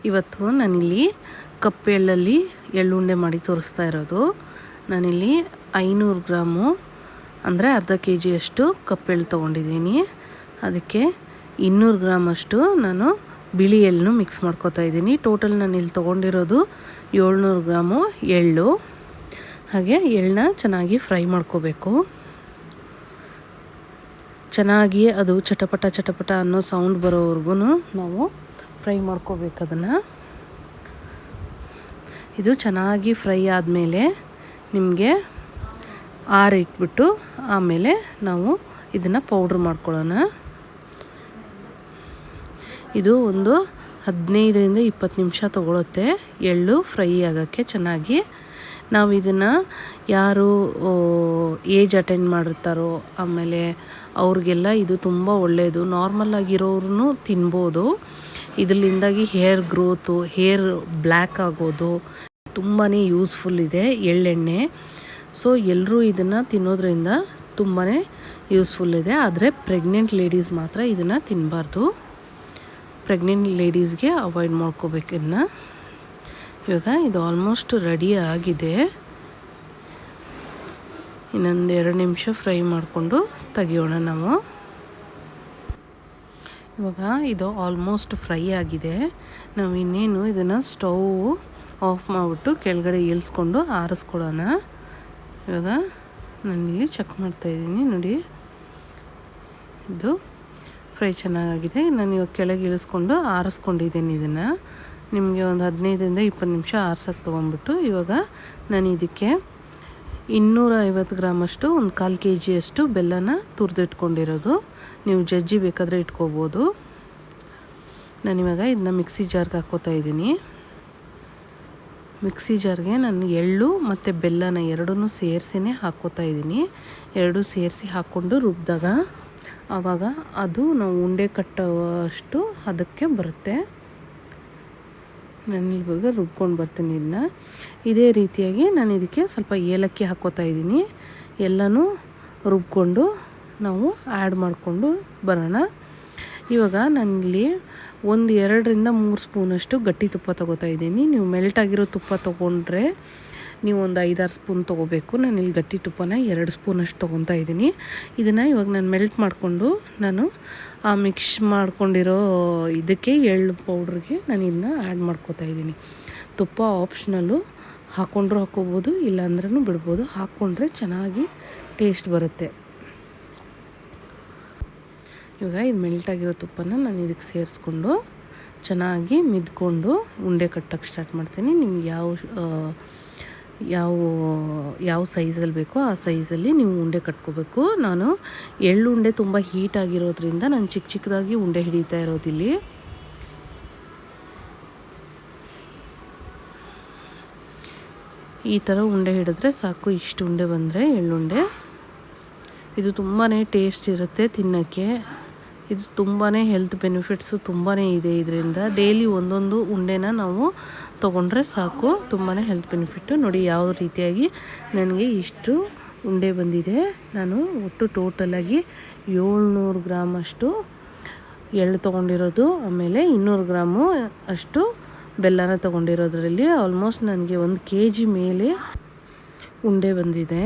ಇವತ್ತು ನಾನಿಲ್ಲಿ ಕಪ್ಪು ಎಳ್ಳಲ್ಲಿ ಎಳ್ಳುಂಡೆ ಮಾಡಿ ತೋರಿಸ್ತಾ ಇರೋದು. ನಾನಿಲ್ಲಿ 500 ಗ್ರಾಮು ಅಂದರೆ ಅರ್ಧ ಕೆ ಜಿಯಷ್ಟು ಕಪ್ಪೆಳ್ಳು ತೊಗೊಂಡಿದ್ದೀನಿ. ಅದಕ್ಕೆ 200 ಗ್ರಾಮಷ್ಟು ನಾನು ಬಿಳಿ ಎಳ್ಳನ್ನು ಮಿಕ್ಸ್ ಮಾಡ್ಕೊತಾ ಇದ್ದೀನಿ. ಟೋಟಲ್ ನಾನು ಇಲ್ಲಿ ತೊಗೊಂಡಿರೋದು 700 ಗ್ರಾಮು ಎಳ್ಳು. ಹಾಗೆ ಎಳ್ಳನ್ನ ಚೆನ್ನಾಗಿ ಫ್ರೈ ಮಾಡ್ಕೋಬೇಕು. ಚೆನ್ನಾಗಿ ಅದು ಚಟಪಟ ಚಟಪಟ ಅನ್ನೋ ಸೌಂಡ್ ಬರೋವರೆಗೂ ನಾವು ಫ್ರೈ ಮಾಡ್ಕೋಬೇಕು ಅದನ್ನು. ಇದು ಚೆನ್ನಾಗಿ ಫ್ರೈ ಆದಮೇಲೆ ನಿಮಗೆ ಆರಿಟ್ಬಿಟ್ಟು ಆಮೇಲೆ ನಾವು ಇದನ್ನು ಪೌಡ್ರ್ ಮಾಡ್ಕೊಳ್ಳೋಣ. ಇದು ಒಂದು 15ರಿಂದ 20 ನಿಮಿಷ ತೊಗೊಳುತ್ತೆ ಎಳ್ಳು ಫ್ರೈ ಆಗೋಕ್ಕೆ ಚೆನ್ನಾಗಿ. ನಾವು ಇದನ್ನು ಯಾರು ಏಜ್ ಅಟೆಂಡ್ ಮಾಡಿರ್ತಾರೋ ಆಮೇಲೆ ಅವ್ರಿಗೆಲ್ಲ ಇದು ತುಂಬ ಒಳ್ಳೆಯದು. ನಾರ್ಮಲ್ ಆಗಿರೋರು ತಿನ್ಬೋದು. ಇದರಿಂದಾಗಿ ಹೇರ್ ಗ್ರೋತು, ಹೇರ್ ಬ್ಲ್ಯಾಕ್ ಆಗೋದು ತುಂಬಾ ಯೂಸ್ಫುಲ್ ಇದೆ ಎಳ್ಳೆಣ್ಣೆ. ಸೊ ಎಲ್ಲರೂ ಇದನ್ನು ತಿನ್ನೋದ್ರಿಂದ ತುಂಬಾ ಯೂಸ್ಫುಲ್ ಇದೆ. ಆದರೆ ಪ್ರೆಗ್ನೆಂಟ್ ಲೇಡೀಸ್ ಮಾತ್ರ ಇದನ್ನು ತಿನ್ನಬಾರ್ದು. ಪ್ರೆಗ್ನೆಂಟ್ ಲೇಡೀಸ್ಗೆ ಅವಾಯ್ಡ್ ಮಾಡ್ಕೋಬೇಕು ಇದನ್ನು. ಇವಾಗ ಇದು ಆಲ್ಮೋಸ್ಟ್ ರೆಡಿ ಆಗಿದೆ. ಇನ್ನೊಂದು 2 ನಿಮಿಷ ಫ್ರೈ ಮಾಡಿಕೊಂಡು ತೆಗಿಯೋಣ ನಾವು. ಇವಾಗ ಇದು ಆಲ್ಮೋಸ್ಟ್ ಫ್ರೈ ಆಗಿದೆ. ನಾವು ಇನ್ನೇನು ಇದನ್ನು ಸ್ಟವ್ ಆಫ್ ಮಾಡಿಬಿಟ್ಟು ಕೆಳಗಡೆ ಇಳಿಸ್ಕೊಂಡು ಆರಿಸ್ಕೊಳ್ಳೋಣ. ಇವಾಗ ನಾನಿಲ್ಲಿ ಚೆಕ್ ಮಾಡ್ತಾಯಿದ್ದೀನಿ ನೋಡಿ, ಇದು ಫ್ರೈ ಚೆನ್ನಾಗಿದೆ. ನಾನು ಇವಾಗ ಕೆಳಗೆ ಇಳಿಸ್ಕೊಂಡು ಆರಿಸ್ಕೊಂಡಿದ್ದೀನಿ. ಇದನ್ನು ನಿಮಗೆ ಒಂದು 15ರಿಂದ 20 ನಿಮಿಷ ಆರ್ಸೋಕ್ಕೆ ತೊಗೊಂಡ್ಬಿಟ್ಟು ಇವಾಗ ನಾನು ಇದಕ್ಕೆ 250 ಗ್ರಾಮಷ್ಟು ಒಂದು 1/4 ಕೆ ಜಿಯಷ್ಟು ಬೆಲ್ಲನ ತುರಿದಿಟ್ಕೊಂಡಿರೋದು. ನೀವು ಜಜ್ಜಿ ಬೇಕಾದರೆ ಇಟ್ಕೋಬೋದು. ನಾನಿವಾಗ ಇದನ್ನ ಮಿಕ್ಸಿ ಜಾರ್ಗೆ ಹಾಕ್ಕೋತಾ ಇದ್ದೀನಿ. ಮಿಕ್ಸಿ ಜಾರ್ಗೆ ನಾನು ಎಳ್ಳು ಮತ್ತು ಬೆಲ್ಲನ ಎರಡನ್ನೂ ಸೇರಿಸಿನೇ ಹಾಕ್ಕೋತಾ ಇದ್ದೀನಿ. ಎರಡೂ ಸೇರಿಸಿ ಹಾಕ್ಕೊಂಡು ರುಬ್ಬಿದಾಗ ಆವಾಗ ಅದು ನಾವು ಉಂಡೆ ಕಟ್ಟುವಷ್ಟು ಅದಕ್ಕೆ ಬರುತ್ತೆ. ನಾನು ಇವಾಗ ರುಬ್ಕೊಂಡು ಬರ್ತೀನಿ ಇದನ್ನ. ಇದೇ ರೀತಿಯಾಗಿ ನಾನು ಇದಕ್ಕೆ ಸ್ವಲ್ಪ ಏಲಕ್ಕಿ ಹಾಕ್ಕೋತಾ ಇದ್ದೀನಿ. ಎಲ್ಲನೂ ರುಬ್ಕೊಂಡು ನಾವು ಆ್ಯಡ್ ಮಾಡಿಕೊಂಡು ಬರೋಣ. ಇವಾಗ ನಾನಿಲ್ಲಿ 2ರಿಂದ 3 ಸ್ಪೂನಷ್ಟು ಗಟ್ಟಿ ತುಪ್ಪ ತೊಗೋತಾ ಇದ್ದೀನಿ. ನೀವು ಮೆಲ್ಟಾಗಿರೋ ತುಪ್ಪ ತೊಗೊಂಡ್ರೆ ನೀವು ಒಂದು 5-6 ಸ್ಪೂನ್ ತೊಗೋಬೇಕು. ನಾನು ಇಲ್ಲಿ ಗಟ್ಟಿ ತುಪ್ಪನ 2 ಸ್ಪೂನಷ್ಟು ತೊಗೊತಾ ಇದ್ದೀನಿ. ಇದನ್ನು ಇವಾಗ ನಾನು ಮೆಲ್ಟ್ ಮಾಡಿಕೊಂಡು ನಾನು ಆ ಮಿಕ್ಸ್ ಮಾಡ್ಕೊಂಡಿರೋ ಇದಕ್ಕೆ ಎಳ್ಳು ಪೌಡ್ರಿಗೆ ನಾನು ಇದನ್ನ ಆ್ಯಡ್ ಮಾಡ್ಕೋತಾ ಇದ್ದೀನಿ. ತುಪ್ಪ ಆಪ್ಷನಲ್ಲು, ಹಾಕ್ಕೊಂಡ್ರೂ ಹಾಕ್ಕೋಬೋದು, ಇಲ್ಲಾಂದ್ರೂ ಬಿಡ್ಬೋದು. ಹಾಕ್ಕೊಂಡ್ರೆ ಚೆನ್ನಾಗಿ ಟೇಸ್ಟ್ ಬರುತ್ತೆ. ಇವಾಗ ಇದು ಮೆಲ್ಟಾಗಿರೋ ತುಪ್ಪನ ನಾನು ಇದಕ್ಕೆ ಸೇರಿಸ್ಕೊಂಡು ಚೆನ್ನಾಗಿ ಮಿದ್ಕೊಂಡು ಉಂಡೆ ಕಟ್ಟೋಕ್ಕೆ ಸ್ಟಾರ್ಟ್ ಮಾಡ್ತೀನಿ. ನಿಮ್ಗೆ ಯಾವ ಸೈಜಲ್ಲಿ ಬೇಕೋ ಆ ಸೈಜಲ್ಲಿ ನೀವು ಉಂಡೆ ಕಟ್ಕೋಬೇಕು. ನಾನು ಎಳ್ಳು ಉಂಡೆ ತುಂಬ ಹೀಟ್ ಆಗಿರೋದ್ರಿಂದ ನಾನು ಚಿಕ್ಕ ಚಿಕ್ಕದಾಗಿ ಉಂಡೆ ಹಿಡಿತಾ ಇರೋದಿಲ್ಲಿ. ಈ ಥರ ಉಂಡೆ ಹಿಡಿದ್ರೆ ಸಾಕು. ಇಷ್ಟು ಉಂಡೆ ಬಂದರೆ ಎಳ್ಳುಂಡೆ. ಇದು ತುಂಬಾ ಟೇಸ್ಟ್ ಇರುತ್ತೆ ತಿನ್ನೋಕ್ಕೆ. ಇದು ತುಂಬಾ ಹೆಲ್ತ್ ಬೆನಿಫಿಟ್ಸು ತುಂಬಾ ಇದೆ ಇದರಿಂದ. ಡೈಲಿ ಒಂದೊಂದು ಉಂಡೆನ ನಾವು ತೊಗೊಂಡ್ರೆ ಸಾಕು, ತುಂಬಾ ಹೆಲ್ತ್ ಬೆನಿಫಿಟ್ಟು. ನೋಡಿ ಯಾವ ರೀತಿಯಾಗಿ ನನಗೆ ಇಷ್ಟು ಉಂಡೆ ಬಂದಿದೆ. ನಾನು ಒಟ್ಟು ಟೋಟಲಾಗಿ 700 ಗ್ರಾಮಷ್ಟು ಎಳ್ಳು ತೊಗೊಂಡಿರೋದು, ಆಮೇಲೆ 200 ಗ್ರಾಮು ಅಷ್ಟು ಬೆಲ್ಲನ ತೊಗೊಂಡಿರೋದ್ರಲ್ಲಿ ಆಲ್ಮೋಸ್ಟ್ ನನಗೆ 1 ಕೆ ಜಿ ಮೇಲೆ ಉಂಡೆ ಬಂದಿದೆ.